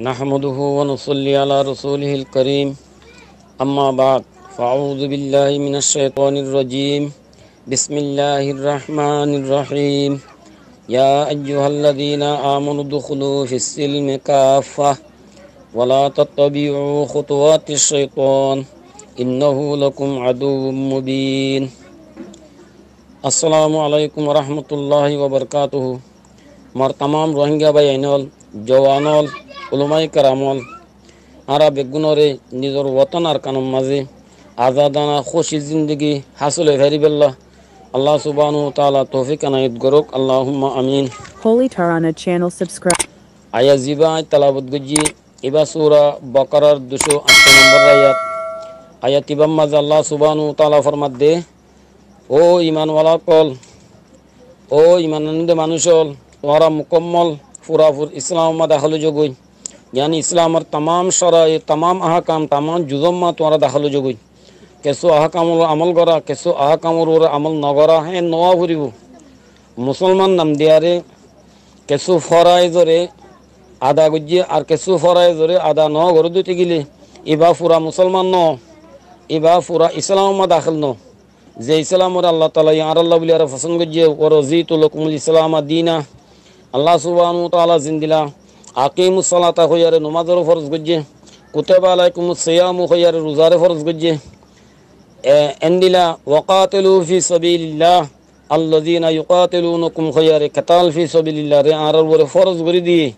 نحمده ونصلي على رسوله الكريم أما بعد فأعوذ بالله من الشيطان الرجيم بسم الله الرحمن الرحيم يا أيها الذين آمنوا ادخلوا في السلم كافة ولا تتبعوا خطوات الشيطان إنه لكم عدو مبين السلام عليكم ورحمة الله وبركاته مر تمام روهنگا بينول জওয়ানল উলমাই কারামল আরা বেগুনরে নিজের ওতন আর কানুন মাঝে আজাদানা খুশি জিন্দগি হাসলে ভেরিবেল্লাহ আল্লাহ সুবহানাহু ওয়া তাআলা তৌফিক আনায়েত করুক আল্লাহুম্মা আমিন। Holy Tarana channel subscribe. আয়া জিবা তালাবত গজি ইবা সূরা বাকারার 208 নম্বর আয়াত আয়াত ইবাম মাঝে আল্লাহ সুবহানাহু ওয়া তাআলা ফরমাত দে ও ঈমানওয়ালা কল ও ঈমানন্দ মানুষল তোমরা মুকম্মল পুরাপুর ইসলাম মা দাখল যোগই यानी इस्लाम और तमाम शराय तमाम अहकाम तमाम जुज़म्मा तुम्हारा दाखिल जोगई केसो अहकाम अमल करा केसो अहकाम अमल न करा है नवा भरिब मुसलमान नाम दियारे केसो फराइजरे आदा गुज्जे और केसो फराइजरे आदा न घर दिते गिले इबा पूरा मुसलमान न इबा पूरा इस्लाम में दाखिल न जे इस्लाम और अल्लाह ताला यार अल्लाह बिलियार पसंद गुज्जे और रज़ीतु लकुमुल इस्लाम दीना अल्लाह सुब्हानहु व तआला जिंदिला आकीमुस सलाता खोयारे नमाजर फर्ज गुज्जे कुतबा अलैकुमुस सियामु खोयारे रोजारे फर्ज गुज्जे एंदिला वकातिलु फी सबीलिल्लाह अल्लज़ीना युकातिलूनकुम खोयारे कताल फी सबीलिल्लाह रे आरर वरे फर्ज गुरी दिए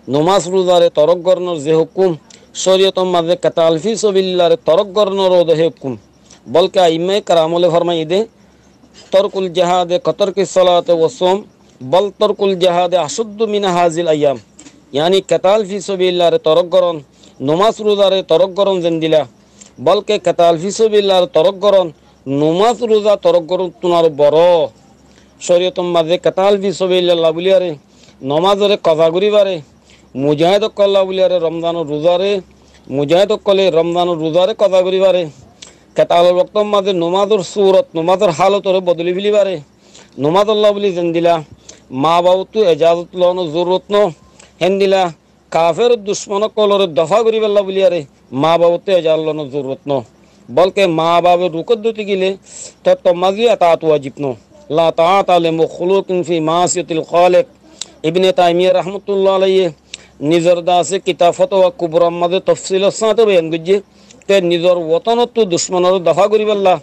नमाज रोजारे तरक करनर जे हुकुम शरीयत माजे कताल फी सबीलिल्लाह रे तरक करनर दे हुकुम बल्कि इमाम करामले फरमाई दे तरकुल जिहाद कतर की सलात व सोम बल तरकुल जिहाद अशद्दु मिन हाजिल अय्याम यानी कताल फी सबीलिल्लाह रे तरक करन नमाज रोजा रे तरक करन जिंदिला बल्कि कताल फी सबीलिल्लाह रे तरक करन नमाज रोजा तरक करन तुनार बड़ शरीयत माजे कताल फी सबीलिल्लाह बुलिया रे नमाज रे कजा करिबारे मुजाहिद कल्ला बुलिया रे रमजान रोजा रे मुजाहिद कले रमजान रोजा रे कजा करिबारे कताल वक्त माजे नमाजर सूरत नमाजर हालत रे बदली फिलिबारे नमाज अल्लाह बुली जिंदिला माँ बाबू तो इजाजत लो जरूरत न हेंदिला काफेर दुश्मन कलर दफा करी बेल्ला बुलिया रे माँ बाबू तो इजाजत लो जरूरत न बल्कि माँ बाबे रुकत दुति गिले तो तमाजी अतात वाजिब न ला ताअत ले मखलूकिन फी मासियतिल खालिक इब्ने तायमिया रहमतुल्लाह अलैहि निजर दासे किताब फतवा कुबरा मदे तफसील साथ बयान गुजे ते निजर वतन तो दुश्मनर दफा करी बेल्ला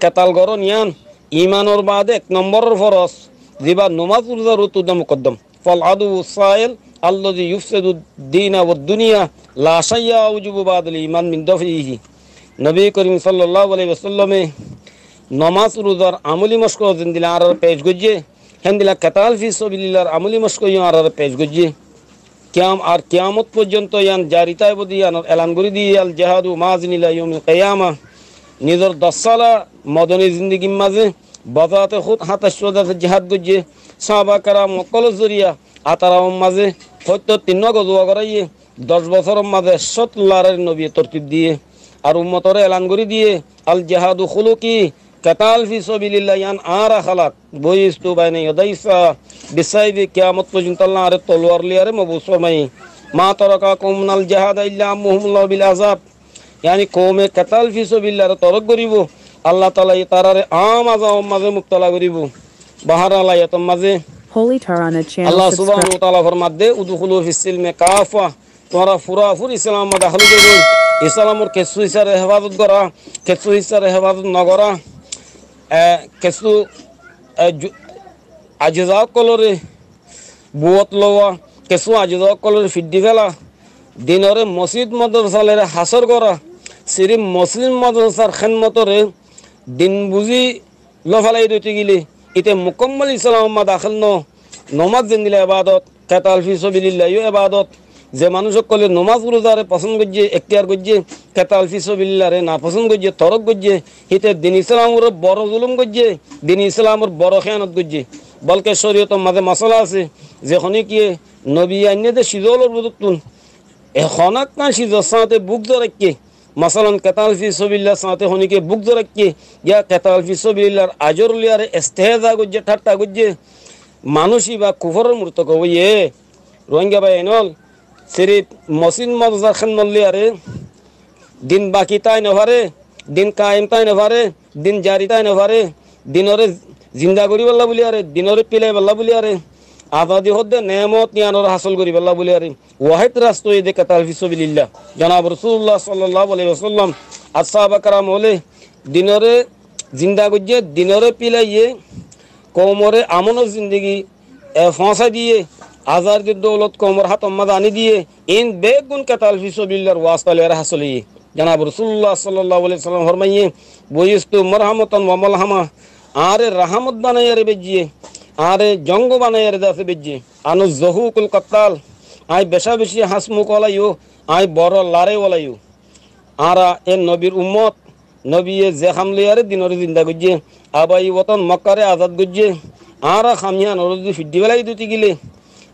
कताल गरो नियान ईमानर बाद एक नंबर फरस जिबा नमाज रोजा रुतुद मुकद्दम फल अदु साइल अल्लज़ी युफसिदु दीन व दुनिया ला शय्या उजुबु बादल ईमान मिन दफिही नबी करीम सल्लल्लाहु अलैहि वसल्लम नमाज रोजार আমলি মশক জিন্দিলা আর পেশ গজ্জে হেন্দিলা কাতাল ফি সাবিলিল্লাহ আমলি মশক আর পেশ গজ্জে কিয়ামত পর্যন্ত ইয়ান জারিতায় বদি ইয়ান এলান করে দি আল জিহাদু মাযনিলা ইয়াউমিল কিয়ামা নিজর 10 সালা মদনী জিন্দেগি মাঝে বাজাতে খুদ হাতাশওয়াদাতে জিহাদ গজ্জে সাহাবা کرام মক্কল জরিয়া আতারাম মাঝে হয়তো 3 গজওয়া করাইয়ে 10 বছরের মাঝে 70 লারের নবী তরতিব দিয়ে আর উম্মতরে এলান করে দিয়ে আল জিহাদু খুলুকি কাতাল ফি সাবিলিল্লাহ ইয়ান আরা খালাক বইস্তু বাইনে ইয়াদাইসা বিসাইবি কিয়ামত পর্যন্ত আল্লাহ আর তলোয়ার লিয়ারে মবুসমাই মা তারাকা কুমনাল জিহাদ ইল্লা মুহম্মুল্লাহ বিল আযাব यानी कौमे कताल फी सबिल्लाह तरक करिब अल्लाह ताला तारारे आम आजाम माजे मुब्तला करिब बाहर आला या माजे Holy Tarana channel अल्लाह subscribe. सुब्हानहु व तआला फरमात दे उदखुलु फिस्सिल में काफा तोरा फुराफुर इस्लाम में दाखल हो इस्लाम और केसु हिस्सा हिफाजत करा केसु हिस्सा हिफाजत न करा केसु आजिजा कलरे बुवत लवा केसु आजिजा कलरे फिड्डी फेला दिनरे मस्जिद मदरसा लेरे हासर करा सिर्फ मुस्लिम मदरसार खिदमतरे दिन बुझी लफालाई दिते गिले इते मुकम्मल इस्लाम में दाखिल न नमाज जिंदिला इबादत कताल फी सबिलिल्लाह यो इबादत जे मानुषक कले नमाज रोजारे पसंद गज्जे इख्तियार गज्जे कताल फी सबिलिल्लाह रे ना पसंद गज्जे तरक गज्जे इते दिन इस्लाम रे बड़ जुलुम गज्जे दिन इस्लाम रे बड़ खयानत गज्जे बल्कि शरीयत माঝে मसला আছে যেখানে কি নবী আইনে দে শিজলর বুদতুন এখনক না শিজর সাথে বুক ধরকে मसलन कताल फी सबिल्लाह साथे होने के बुक रखिए या कताल फी सबिल्लाह आजर लियारे इस्तेहजा गुज्जे ठट्टा गुज्जे मानुषी बा कुफर मृतक ये रोहिंग्या भाई नल সিরিফ মসজিদ মাদ্রাসা খেদমত আরে দিন বাকি তাই নভারে দিন কায়েম তাই নভারে দিন জারি তাই নভারে দিনরে জিন্দা করি বল্লা বলি আরে দিনরে পিলাই বল্লা বলি আরে আজাদি হদ্দে নেমত নিয়ানর হাসল করি বল্লা বলি আরে ওয়াহিদ রাস্ত ঈদে কাতাল ফি সাবিলিল্লাহ জনাব রাসূলুল্লাহ সাল্লাল্লাহু আলাইহি ওয়াসাল্লাম আসহাবা کرام হলে দিনরে জিন্দা গজ্জে দিনরে পিলাইয়ে কওমরে আমনো জিন্দেগি ফাঁসা দিয়ে আজার দি দৌলত কওমর হাত মাদানি দিয়ে ইন বেগুন কাতাল ফি সাবিলিল্লাহর ওয়াস্তা লে হাসলি জনাব রাসূলুল্লাহ সাল্লাল্লাহু আলাইহি ওয়াসাল্লাম ফরমাইয়ে বয়স্তু মারহামাতান ওয়া মালহামা আরে রহমত বানায়ারে বেজিয়ে আরে জঙ্গ বানায়ারে দাসে বেজিয়ে আনু জহুকুল কাতাল আই বেশা বেশি হাসমু কলাইও আই বড় লারে ওলাইও আরা এ নবীর উম্মত নবী যে হামলিয়ারে দিনরে জিন্দা গজ্জে আবাই ওতন মক্কারে আজাদ গজ্জে আরা খামিয়া নরদি ফিডি বেলাই দুটি গিলে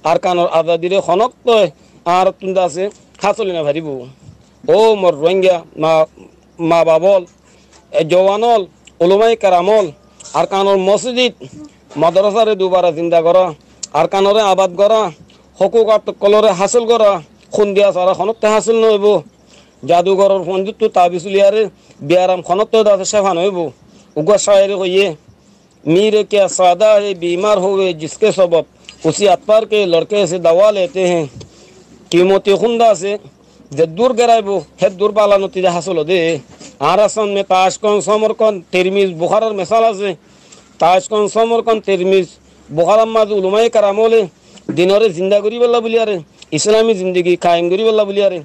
আর কানর আজাদিরে খনক তয় আর তুন্দা আছে খাসলি না ভারিব ও মোর রোহিঙ্গা মা বাবল জওয়ানল উলমাই কারামল আর কানর মসজিদ মাদ্রাসারে দুবারা জিন্দা করা আর কানরে আবাদ করা হকুক আর কলরে হাসিল করা খুন দিয়া সারা খনতে হাসিল নইব জাদুঘরের পঞ্জিত তাবিসুলিয়ারে বিয়ারাম খনত দাস শেফান হইব উগা শায়ের কইয়ে मीर क्या सादा है बीमार हुए जिसके सबब उसी अतपार के लड़के से दवा लेते हैं कीमती खुंदा से जे दूर गराइबो हे दूर बाला नतीजा हासिल दे आरासन में ताशकन समरकन तिरमिज बुखारर मिसाल আছে ताशकन समरकन तिरमिज बुखारम माज उलमाए करामले दिनरे जिंदा करी बल्ला बुलियारे इस्लामी जिंदगी कायम करी बल्ला बुलियारे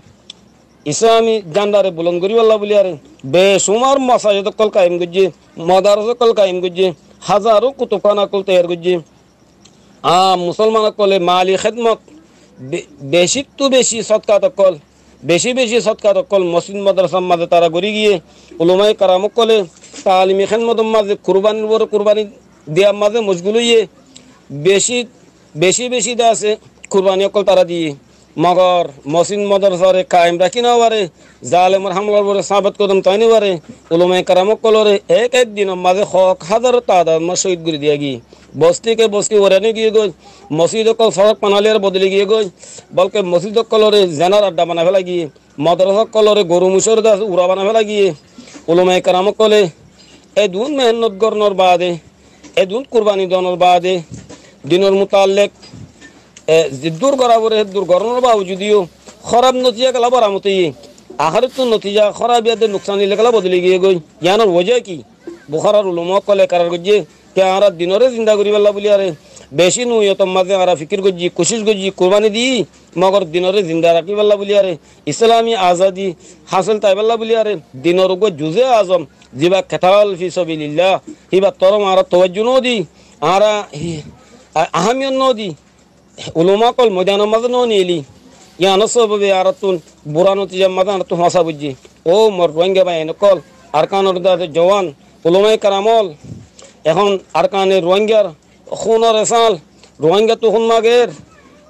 इस्लामी जानदारे बुलंद करी बल्ला बुलियारे बेशुमार मसाजिद कल कायम गज्जे मदारस कल कायम गज्जे হাজারো কুতুবখানা কল তৈরি করছে মুসলমান কলে মালি খেদমত বেশি তো বেশি সৎকা তকল বেশি বেশি সৎকা তকল মসজিদ মাদ্রাসার মাঝে তারা গড়ি গিয়ে উলমায়ে কারাম কলে তালিমি খেদমতের মাঝে কুরবানির বড় কুরবানি দেওয়ার মাঝে মশগুল হইয়ে বেশি বেশি বেশি দেওয়া আছে কুরবানি অকল তারা দিয়ে মগর মসজিদ মাদ্রাসারে কায়েম রাখি না পারে জালেমর হামলার পরে সাবাত কদম তাই না পারে উলমায়ে কারাম কলরে এক এক দিনের মাঝে হক হাজার তাদাদ মা শহীদ করে দিয়া গিয়ে বস্তিকে বস্তি ওরানে গিয়ে গই মসজিদ কল সড়ক পানালিয়ার বদলে গিয়ে গই বলকে মসজিদ কলরে জেনার আড্ডা বানা ফেলা গিয়ে মাদ্রাসা কলরে গরু মুসর দাস উড়া বানা ফেলা গিয়ে উলমায়ে কারাম কলে এ দুন মেহনত গরনর বাদে এ দুন কুরবানি দনর বাদে দিনের মুতাল্লিক দূর করাবরে দূর গরনের বাউজুদিও খরাব নতিজা গেলা বারামতি আখারত তো নতিজা খরাব ইয়াদের নুকসানি লেখালা বদলে গিয়ে গই ইয়ানোর ওজা কি বুখারার উলমা কলে কারার গজ্জে কে আরা দিনরে জিন্দা করি বল্লা বলি আরে বেশি নুয়তম মাঝে আরা ফিকির গজ্জি কোশিশ গজ্জি কুরবানি দি মগর দিনরে জিন্দা রাখি বল্লা বলি আরে ইসলামী আজাদি হাসিল তাই বল্লা বলি আরে দিনর গো জুজে আজম জিবা কাতাল ফি সাবিলিল্লাহ হিবা তরম আরা তাওয়াজ্জু নদি আরা আহমিয়ত নদি উলমা কল ময়দানের মাঝে নিলি ইয়ানো সবে আরাতুন বুড়া নতিজা মাঝে আরাতুন হাসা বুঝছি ও মোর রোহিঙ্গা ভাই নকল আরকানের দাদে জওয়ান উলমায়ে কারামল এখন আরকানের রোহিঙ্গার খুনের এসাল রোহিঙ্গা তো খুন মাগের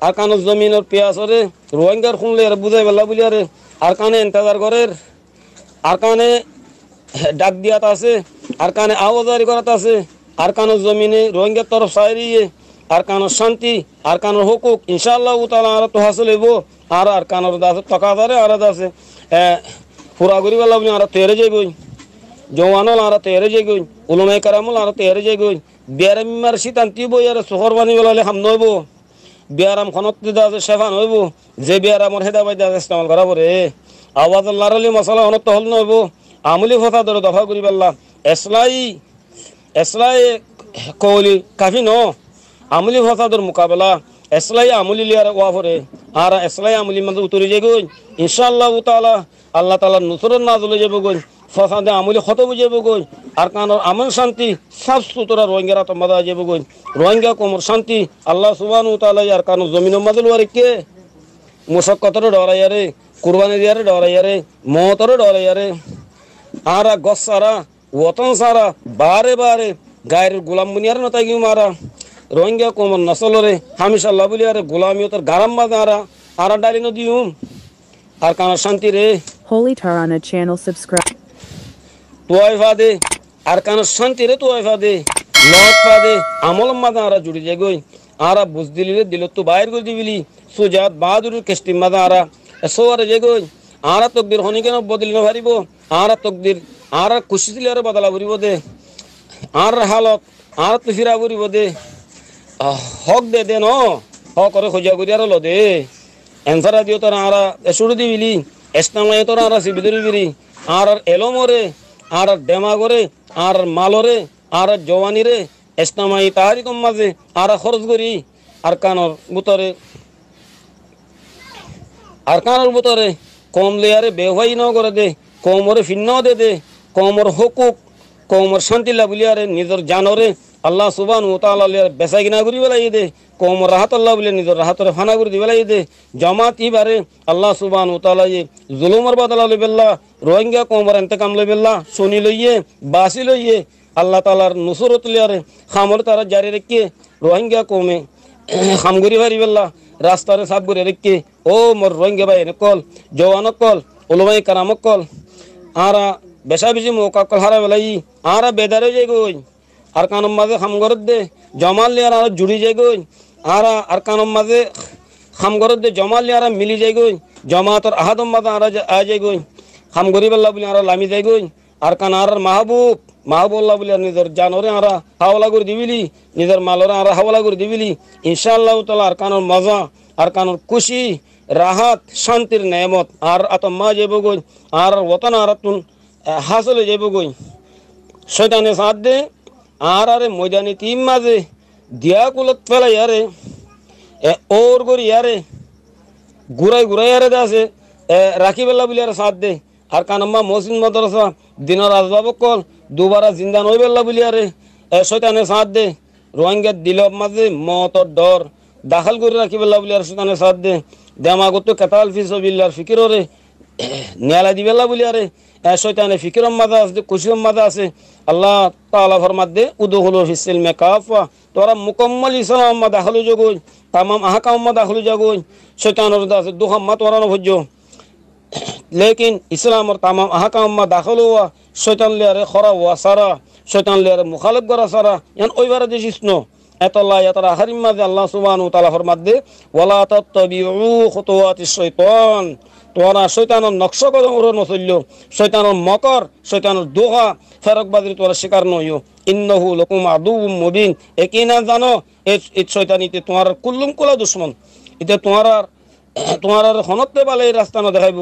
আরকানের জমিনের পেয়াসরে রোহিঙ্গার খুনলে আর বুঝাই বেলা বলি আরে আরকানে ইন্তজার করের আরকানে ডাক দিয়াত আছে আরকানে আওয়াজারি করাত আছে আরকানের জমিনে রোহিঙ্গার তরফ সাইরিয়ে আরকানের শান্তি আরকানের হুকুক ইনশাআল্লাহ তাআলা আর তো হাসিল হইব আর আরকানের দাসে তাকাদারে আর দাসে পুরা করি বলা বলি আর তেরে যাইবই জওয়ানল আর তেরে যাইগই উলমায়ে কারামল আর তেরে যাইগই বিয়ারাম মারসি তান্তি বই আর সুহর বানি বলালে হাম নইব বিয়ারাম খনত দাসে শেফান হইব যে বিয়ারামর হেদাবাই দাস ইস্তেমাল করা পরে আওয়াজ লারালি মশলা হনত হল নইব আমলি ফতা ধরে দফা করি বললা এসলাই কওলি কাফি ন আমলি ফসাদর মোকাবেলা এসলাই আমলি লিয়ার ওয়াফরে আর এসলাই আমলি মধ্যে উতরে যাইগই ইনশাআল্লাহ তাআলা আল্লাহ তাআলা নুসরত নাযিল যাবে গই ফসাদে আমলি খত বুঝাবে গই আর কানর আমন শান্তি সাফ সুতরা রোহিঙ্গারা তো মজা যাবে গই রোহিঙ্গা কোমর শান্তি আল্লাহ সুবহানাহু তাআলা আর কানর জমিনের মাঝে লওয়ারে কে মুশাক্কাতরে ডরাইয়ারে কুরবানি দিয়ারে ডরাইয়ারে মওতরে ডরাইয়ারে আর গস সারা ওতন সারা বারে বারে গায়ের গোলাম বুনিয়ার নতাই গি মারা রোহিঙ্গা কোমর নসলরে হামিশা আল্লাহ বলি আরে গোলামিয়তর গারাম বাজে আরা ডালি নদিউম আর কানার শান্তি রে Holy Tarana channel subscribe. তোয়াই ফাদে আর কানার শান্তি রে তোয়াই ফাদে লট ফাদে আমল মাদা আরা জুড়ি যায় গই আরা বুঝ দিলিলে দিল তো বাইর করে দিবিলি সুজাত বাহাদুর কেষ্টি মাদা আরা সোয়ারে যে গই আরা তকদির হনি কেন বদলি না পারিব আরা তকদির আরা খুশি দিলে আর বদলা করিব দে আর হালত আর তো ফিরা করিব দে হক দে দে ন হক করে খোঁজা করি আর লো দে এনসার দিও তোরা আরা শুরু দিবিলি এসনামায় তোরা আরা সিবিদুরি বিরি আর এলো মরে আর ডেমা করে আর মালরে আর জওয়ানি রে এসনামাই তাহারি কম মাঝে আর খরচ করি আর কানর বুতরে কম লেয়ারে বেহাই ন করে দে কমরে ফিন্ন দে কমর হকুক কমর শান্তি লাগুলিয়ারে নিজের জানরে আল্লাহ সুবহান ওয়া তাআলা বেচা কিনা করি বেলাই দে কমর রাহাত আল্লাহ বলে নিজের রাহাতরে ফানা করে দিবেলাই দে জামাত ইবারে আল্লাহ সুবহান ওয়া তাআলা জুলুমের বদলা লইবেল্লা রোহিঙ্গা কমর ইন্তেকাম লইবেল্লা শুনি লইয়ে বাসি লইয়ে আল্লাহ তাআলার নুসরত লিয়ারে খামর তারা জারি রেখে রোহিঙ্গা কমে খামগুরি পারিবেল্লা রাস্তারে সাফ করে রেখে ও মোর রোহিঙ্গা ভাই কল জওয়ানক কল ওলমাই কারামক কল আরা বেশা বেশি মৌকা কল হারা বেলাই আরা বেদারে যাই গই আর কানম মাঝে খামগরত দে জমাল লিয়ার আর জুড়ি যাই গই আরা আর কানম মাঝে খামগরত দে জমাল লিয়ার মিলি যাই গই জমাতর আহাদম মাঝে আরা যাই গই খামগরি বেল্লা বলে আরা লামি যাই গই আর কান আর মাহবুল্লাহ বলে নিজের জানরে আরা হাওলা করে দিবিলি নিজের মালরে আরা হাওলা করে দিবিলি ইনশাআল্লাহ তাআলা আর কানর মজা আর কানর খুশি রাহাত শান্তির নেয়ামত আর আতম্মা যাইব গই আর ওতন আর তুন হাসলে যাইব গই শয়তানে সাথ দে আর আরে ময়দানি তিন মাঝে দিয়া কুলত ফেলাই আরে ওর করি আরে ঘুরাই আরে আছে রাখি বেলা বলে আর সাথ দে আর কানম্মা মহসিন মাদ্রাসা দিনের আসবাব কল দুবারা জিন্দা নই বেলা বলি আরে শয়তানে সাথ দে রোহিঙ্গার দিল মাঝে মতর ডর দাখাল করে রাখি বেলা বলি আর শয়তানে সাথ দে দেমাগত কেতাল ফিসবিল্লার ফিকিরে নেলা দিবেলা বলি আরে শয়তানে ফিকিরম মাঝে আছে খুশিম মাঝে আছে আল্লাহ তাআলা ফরমাত দে উদখুলু ফিসসিল কাফা তোরা মুকম্মল ইসলাম মা দাখলু জগই तमाम अहकाम मत दाखिल जागोई शैतान और दास दुख मत वरानो भजो लेकिन इस्लाम और तमाम अहकाम मत दाखिल हुआ शैतान ले रे खरा हुआ सारा शैतान ले रे मुखालिफ करा सारा यान ओई बार देशिनो एतल्लाह यातरा हरिम मा अल्लाह सुब्हानाहु व तआला फरमात दे वला तत्तबिउ खुतुवातिश शैतान তোরা শয়তানের নকশা কদমরে নচল্য শয়তানের মকর শয়তানের দোহা ফেরকবাজির তোরা শিকার নইও ইন্নাহু লাকুম আদুউম মুবিন একই না জানো এই শয়তানিতে তোমার কুল্লুম কুলা দুশমন এটা তোমার হনতে বালে এই রাস্তা না দেখাইব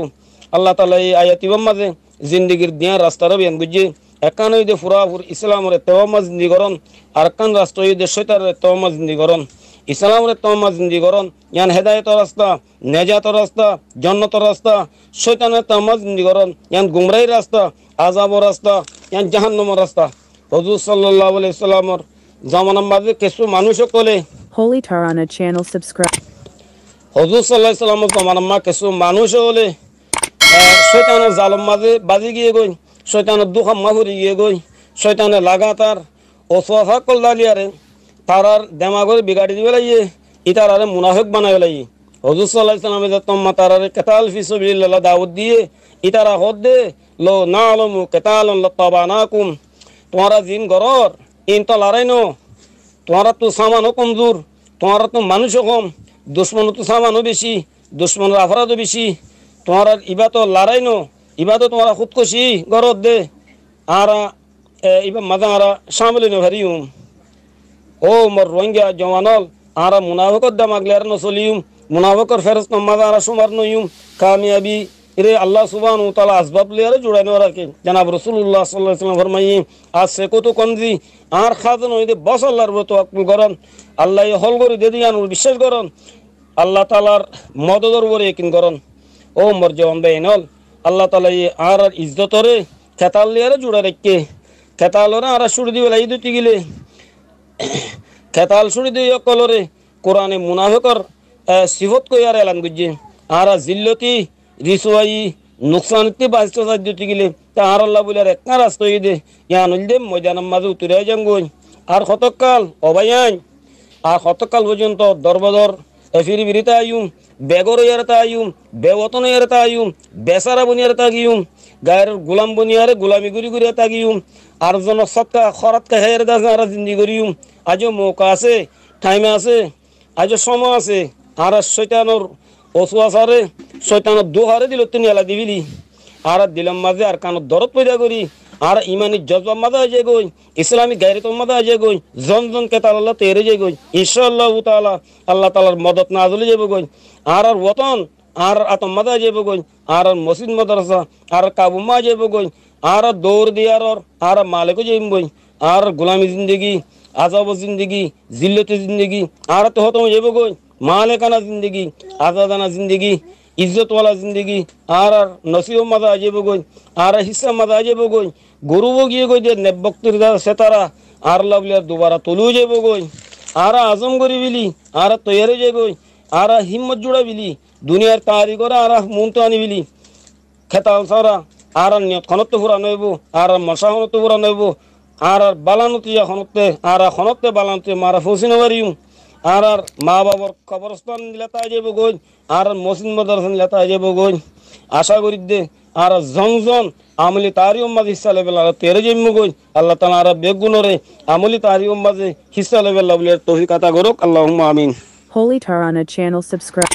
আল্লাহ তাআলা এই আয়াতির মাঝে জিন্দেগির দিয়া রাস্তার বিয়ান বুঝে একান হইতে ফুরাফুর ইসলামের তওয়ামা জিন্দিগরণ আর কান রাষ্ট্র হইতে শয়তানের তওয়ামা জিন্দিগরণ ইসলামের তওয়ামা জিন্দিগরণ ইয়ান হেদায়েতের রাস্তা নেজাতের রাস্তা জান্নাতের রাস্তা শয়তানের তওয়ামা জিন্দিগরণ ইয়ান গুমরাহির রাস্তা আযাবের রাস্তা ইয়ান জাহান্নামের রাস্তা হুজুর সাল্লাল্লাহু আলাইহি সাল্লামের জামানার মাঝে কিছু মানুষ কলে Holy Tarana channel subscribe. হুজুর সাল্লাল্লাহু আলাইহি সাল্লামের জামানার মাঝে কিছু মানুষ হলে শয়তানের জালেম মাঝে বাজি গিয়ে গই শয়তানের দুখ মাহুরি গিয়ে গই শয়তানের লাগাতার ওসওয়াসা কল দালিয়ারে তারার দেমাগরে বিগাড়ি দিবে লাইয়ে ইতারারে মুনাফিক বানায় লাইয়ে হুজুর সাল্লাল্লাহু আলাইহি সাল্লামে যতম তারারে কিতাল ফি সাবিলিল্লাহ দাওয়াত দিয়ে ইতারা হদে লো নাআলামু কিতালান লাতাবানাকুম তোমারা জিন গরর ইন তো লড়াইনো তোমারা তো সামানও কমজোর তোমারা তো মানুষও কম দুশ্মন তো সামানও বেশি দুশ্মনের অপরাধও বেশি তোমারা ইবাতো লড়াইনো ইবাতো তোমারা খুদকুশি গরর দে আর ইবা মাদারা শামিল নে ভরিউম ও মোর রোহিঙ্গা জওয়ানল আর মুনাফিকর দামাগলের নসলিউম মুনাফিকর ফেরস্ত মাদারা সুমার নইউম কামিয়াবি রে আল্লাহ সুবহানাহু ওয়া তাআলা আসবাব লিয়ারে জুড়াইনো রাখে জনাব রাসূলুল্লাহ সাল্লাল্লাহু আলাইহি ওয়াসাল্লাম ফরমাই আজ সে কত কনজি আর খাজন হইতে বস আল্লাহর মতো আপনি করন আল্লাহ হল করে দে দিয়ান বিশ্বাস করন আল্লাহ তাআলার মদদের উপরে ইকিন করন ও মোর জওয়ান বেইনল আল্লাহ তাআলা আর ইজ্জতরে খেতাল লিয়ারে জুড়া রাখে খেতালরে আর শুড় দিবে লাই দুটি গিলে খেতাল শুড়ি দিয়ে কলরে কোরআনে মুনাফিকর সিফত কই আর এলান গুজে আর জিল্লতি রিসওয়াই নুকসানতি বাস্ত সাদ্যতি গিলে তা আর আল্লাহ বলে আর একটা রাস্তা দে ইয়ান উলদে ময়দানের মাঝে উতরে যাঙ্গই আর কতকাল অবায়ান আর কতকাল পর্যন্ত দরবদর এফিরি বিরিতা আইউম বেগর ইয়ারতা আইউম বেওতন ইয়ারতা আইউম বেসারা বনিয়ারতা গিউম গায়ের গোলাম বনিয়ারে গোলামি গুরি গুরি তাগিউম আর জন সৎকা খরাত কা হের দাস আর জিন্দি করিউম আজও মৌকা আছে টাইম আছে আজ সময় আছে আর শয়তানোর অসুয়াশারে শয়তানোর দুহারে দিল তিনি এলা দিবিলি আর দিলাম মাঝে আর কানো দরদ পয়দা করি আর ইমানি জজবা মাদা হয়ে গই ইসলামিক গায়রিত মাদা হয়ে গই জন কেতাল আল্লাহ তেরে যে গই ইনশাআল্লাহ তাআলা আল্লাহ তাআলার মদত নাজলে যাব গই আর ওতন আর আতম মাদা যাব গই আর মসজিদ মাদ্রাসা আর কাবু মা যাব গই আর দৌড় দিয়ার আর মালিক যাইম গই আর গোলামি জিন্দগি আজাব জিন্দগি জিল্লত জিন্দগি আর তো হতম যাব গই মালিকানা জিন্দগি আজাদানা জিন্দগি ইজ্জতওয়ালা জিন্দগি আর নসিব মাদা যাব গই আর হিসা মাদা যাব গই গরুব গিয়ে গই যে নেবক্তির সেতারা আর লাভলিয়ার দুবারা তলু যাব গই আর আজম করি বিলি আর তৈয়ারে যে গই আর হিম্মত জোড়া বিলি দুনিয়ার তারি করে আর মন তো আনি বিলি খেতাল সারা আর নিয়ত খনত্ব ফুরা নইব আর মশা খনত্ব ফুরা নইব আর বালানতি খনত্তে আর খনত্তে বালানতে মারা ফসি নবারিম আর মা বাবার কবরস্থান লেতা যাব গই আর মসজিদ মাদ্রাসা লেতা যাব গই আশা করি দে আর জংজন আমলি তারি উম্মাজ হিসা লেভেল আর তেরে জন্ম গই আল্লাহ তাআলা আর বেগুনরে আমলি তারি উম্মাজে হিসা লেভেল লাভলিয়ার তৌফিক আতা করুক আল্লাহুম্মা আমিন Holy Tarana channel subscribe.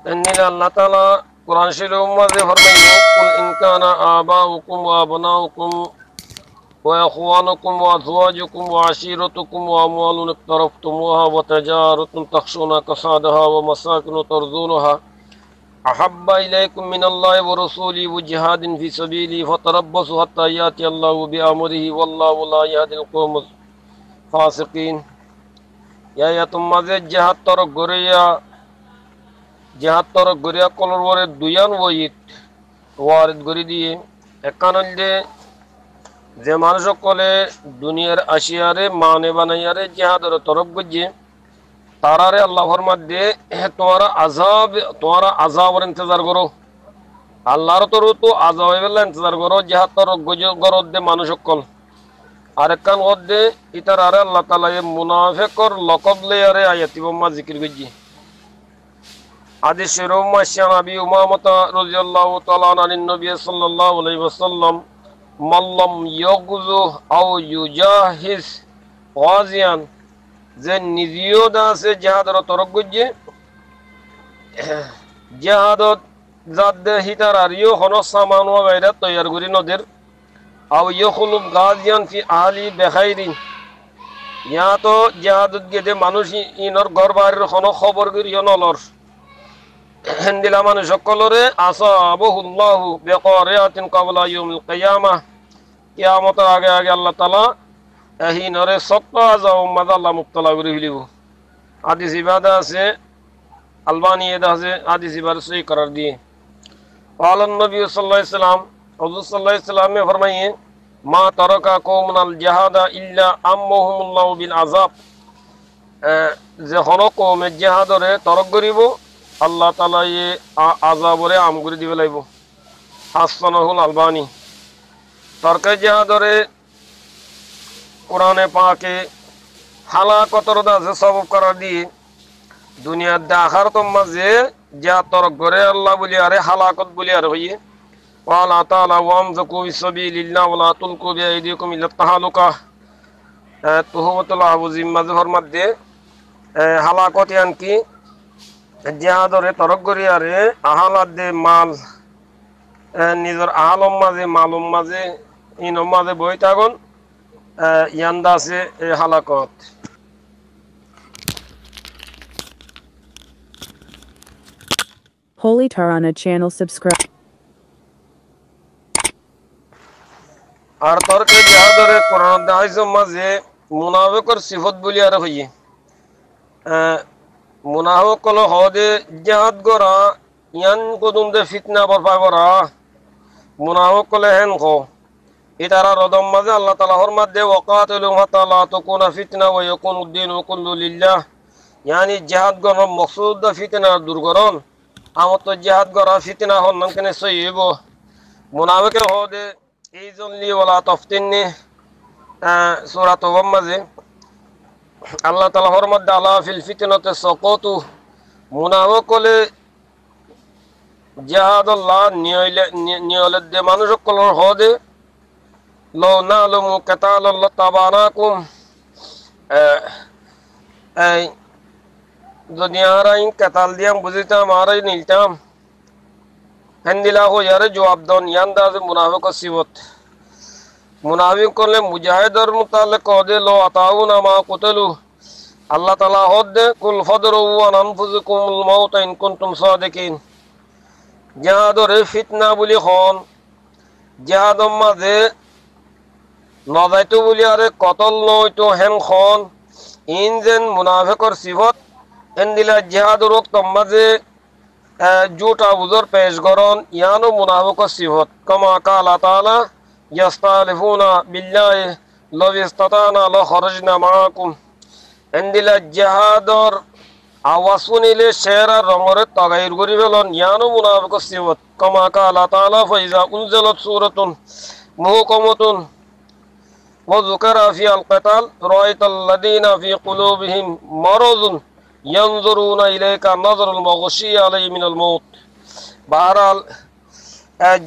إن الله تعالى قرآن شريف ماذا فرمائے قل إن كان آباؤكم وأبناؤكم وإخوانكم وأزواجكم وعشيرتكم وأموال اقترفتموها وتجارة تخشون كسادها ومساكن ترضونها أحب إليكم من الله ورسوله وجهاد في سبيله فتربصوا حتى يأتي الله بأمره والله لا يهدي القوم الفاسقين يا تمازه جهاد ترك غريا جهاد ترك غريا كلر ورد دويان ويت وارد غري দিয়ে একানন্দে যে মানুষ সকলে দুনিয়ার আশিয়ারে মানে বানাইয়ারে জিহাদের তরফ গজে তারারে আল্লাহর মধ্যে তোমারা আযাবের ইন্তজার করো আল্লাহর তরফ তো আযাবের ইন্তজার করো জিহাদ তরফ গজে গরদে মানুষ সকল আরেকান ওদে ইতারারে আল্লাহ তাআলা এ মুনাফিকর লকব লেয়ারে আয়াতি বম্মা জিকির গজে হাদিস শরীফ মাশাআ নবী উমামা রাদিয়াল্লাহু তাআলা আনিন নবী সাল্লাল্লাহু আলাইহি ওয়াসাল্লাম মাল্লাম ইয়াগুযু আও ইউজাহিস গাজিয়ান যে নিজেও দাসে জিহাদের তরফ গজে জিহাদত জাদে হিতার আরিও হনো সামান ওয়া গায়রা তৈয়ার করি নদের আও ইয়াখলুব গাজিয়ান ফি আলি বিখাইরিন ইয়া তো জিহাদত গেদে মানুষ ইনর ঘর বাড়ির হনো খবর করিও নলর হেন্দিলা মানুষ সকলরে আসাবহুল্লাহু বিকারিয়াতিন ক্বাবলা ইয়াউমিল কিয়ামাহ কিয়ামতের আগে আগে আল্লাহ তাআলা এহিনরে সত্য আযাব মাদাল্লাহ মুবতলা করে ফেলিব হাদিস ইবাদা আছে আলবানী এদা আছে হাদিস ইবাদা সহি করার দিয়ে قال النبي صلى الله عليه وسلم حضور صلى الله عليه وسلم نے فرمائے ما ترك قوم الجهاد الا امهم الله بالعذاب যে কোন কওম জিহাদরে তরক করিব আল্লাহ তাআলা এই আযাবরে আম করে দিবে লাইব হাসানুল আলবানী তরকে জিহাদরে কোরআনে পাকে হালাকতর দাসে সবব করার দিয়ে দুনিয়ার আখিরাত মাঝে যা তরক করে আল্লাহ বলি আরে হালাকত বলি আর হইয়ে ওয়ালা তাআলা ওয়ামযকু বিসাবিলিল্লাহ ওয়ালা তুলকু বিআইদিকুম ইলা তাহালুকা তুহমাতুল আবুজিম মাযহর মধ্যে হালাকত ইয়ান কি জিহাদরে তরক করি আরে আহালাত দে মাল নিজের আলম মাঝে মালুম মাঝে ইনম মাঝে বই থাকুন ইয়ান্দা আছে এই হালাকত Holy Tarana channel subscribe. আর তরকে জিহাদরে কোরআন দাইস মাঝে মুনাফিকর সিফত বলি আর হইয়ে মুনাফিক কল হদে জিহাদ গরা ইয়ান কদম দে ফিতনা বরপা করা মুনাফিক কলে হেন কো ইতারা রদম মাঝে আল্লাহ তাআলা ফরমাত দে ওয়াকাতিলু হাত্তা লা তাকুনা ফিতনা ওয়া ইয়াকুনু দ্দীনু কুল্লু লিল্লাহ ইয়ানি জিহাদ গর মাকসুদ ফিতনা দুর্গরণ আমত জিহাদ গরা ফিতনা হন নকেনে সইব মুনাফিক হদে এইজনলি ওয়ালা তাফতিননি সূরা তাওবা মাঝে আল্লাহ তাআলা ফরমাত দে আলা ফিল ফিতনাতে সাকাতু মুনাফিক কলে জিহাদ আল্লাহ নিয়লে দে মানুষ কলর হদে লো নালুমু কাতালাল্লাহ তাবারাকুম যদি আর ইন কাতাল দিয়াম বুঝিতাম আর নিলতাম হেন্দিলা হো ইয়ারে জবাব দন ইয়ান্দাজ মুনাফিক সিবত মুনাফিক করলে মুজাহিদর মুতাল্লিক কদে লো আতাউনা মা কুতলু আল্লাহ তাআলা হদ কুল ফদরু ওয়া আনফুসুকুমুল মাউত ইন কুনতুম সাদিকিন জিহাদর ফিতনা বলি খন জিহাদর মাঝে নজাইতো বলি আরে কতল নয়তো হেন খন ইন যেন মুনাফিকর সিবত হেন্দিলা জিহাদর রক্ত মাঝে জুটা বুজর পেশ গরন ইয়ানো মুনাফিকর সিবত কামা কালা তাআলা ইয়াস্তালিফুনা বিল্লাহি লাউ ইস্তাতানা লা খরজনা মাআকুম এন্দিলা জিহাদর আওয়াজ শুনিলে শেরা রঙরে তাগাইর করি ফেলন ইয়ানো মুনাফিকর সিবত কামা কালা তাআলা ফাইজা উনজিলাত সূরাতুন মুহকামাতুন ওয়া যুকিরা ফিহাল কিতাল রাআইতাল্লাযীনা ফি কুলুবিহিম মারাযুন ইয়ানজুরুনা ইলাইকা নাযরুল মাগশি আলাইহি মিনাল মাউত বাহরাল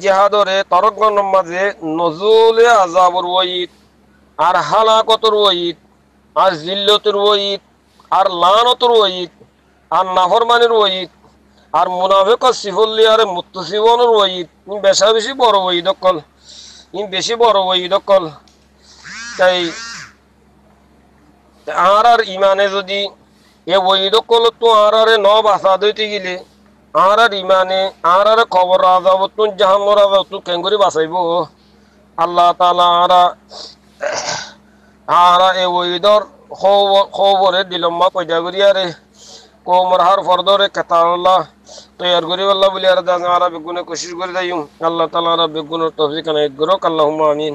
জিহাদরে তরকগণ মাঝে নজুলে আযাবুর ওয়াইদ আর হালাকতুর ওয়াইদ আর জিল্লতুর ওয়াইদ আর লানতুর ওয়াইদ আর নাফরমানির ওয়াইদ আর মুনাফিকর সিফল্লি আর মুত্তাসিবনের ওয়াইদ বেশা বেশি বড় ওয়াইদ কল বেশি বড় ওয়াইদ কল তাই আর ইমানে যদি এ ওয়াইদ কল তো আর ন বাসা দইতে গেলে আর ইমানে আর খবর রাজাব তুন জাহান্ন রাজা তু কেঙ্গুরি বাঁচাইব আল্লাহ তাআলা আর এ ওইদর খবরে দিলম্মা পয়দা করি আরে কোমর হার ফরদরে কাতাল্লাহ তৈয়ার করি আল্লাহ বলি আর দাঙ্গা আর বেগুনে কোশিশ করে যাইম আল্লাহ তাআলা আর বেগুনের তৌফিক আনাইত করুক আল্লাহুম্মা আমিন।